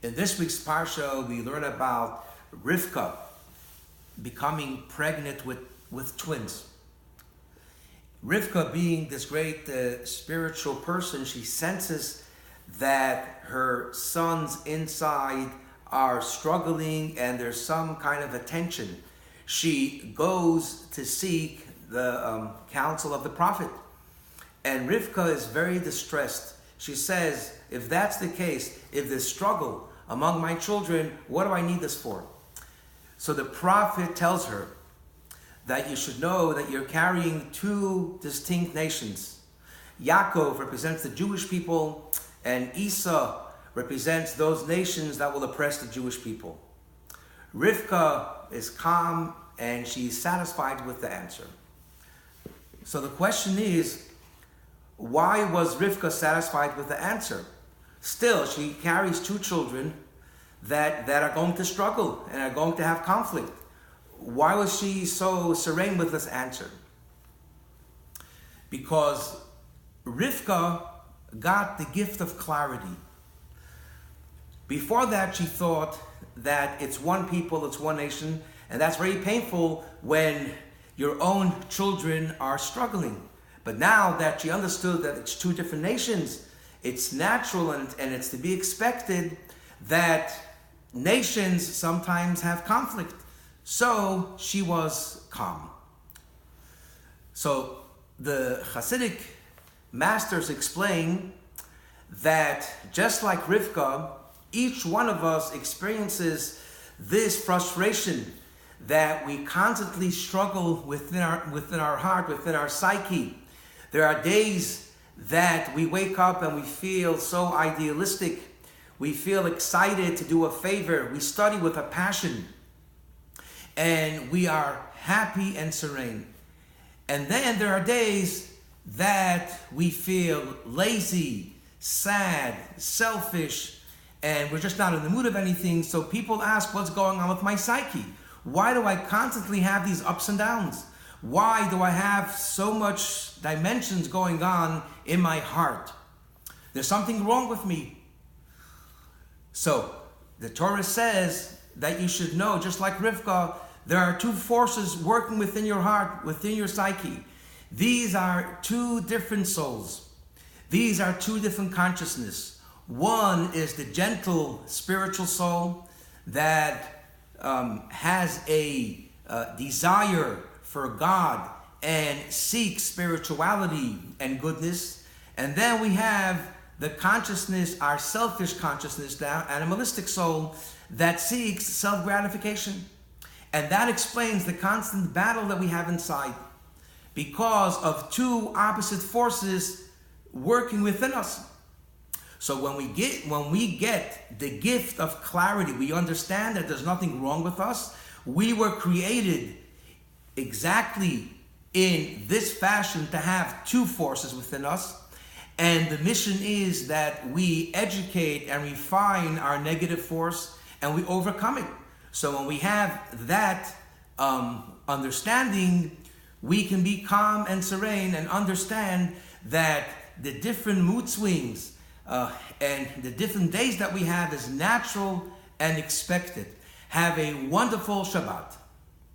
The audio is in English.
In this week's Parsha, we learn about Rivka becoming pregnant with twins. Rivka, being this great spiritual person, she senses that her sons inside are struggling and there's some kind of a tension. She goes to seek the counsel of the prophet. And Rivka is very distressed. She says, if that's the case, if there's struggle among my children, what do I need this for? So the prophet tells her that you should know that you're carrying two distinct nations. Yaakov represents the Jewish people, and Esau represents those nations that will oppress the Jewish people. Rivka is calm and she's satisfied with the answer. So the question is, why was Rivka satisfied with the answer? Still, she carries two children that are going to struggle and are going to have conflict. Why was she so serene with this answer? Because Rivka got the gift of clarity. Before that, she thought that it's one people, it's one nation, and that's very painful when your own children are struggling. But now that she understood that it's two different nations, it's natural and it's to be expected that nations sometimes have conflict. So she was calm. So the Hasidic masters explain that just like Rivka, each one of us experiences this frustration that we constantly struggle within our heart, within our psyche. There are days that we wake up and we feel so idealistic. We feel excited to do a favor. We study with a passion. And we are happy and serene. And then there are days that we feel lazy, sad, selfish, and we're just not in the mood of anything. So people ask, what's going on with my psyche? Why do I constantly have these ups and downs? Why do I have so much dimensions going on in my heart? There's something wrong with me. So the Torah says that you should know, just like Rivka, there are two forces working within your heart, within your psyche. These are two different souls. These are two different consciousness. One is the gentle spiritual soul that has a desire for God and seeks spirituality and goodness. And then we have the consciousness, our selfish consciousness, the animalistic soul that seeks self-gratification. And that explains the constant battle that we have inside because of two opposite forces working within us. So when we get the gift of clarity, we understand that there's nothing wrong with us. We were created exactly in this fashion to have two forces within us. And the mission is that we educate and refine our negative force and we overcome it. So when we have that understanding, we can be calm and serene and understand that the different mood swings and the different days that we have is natural and expected. Have a wonderful Shabbat.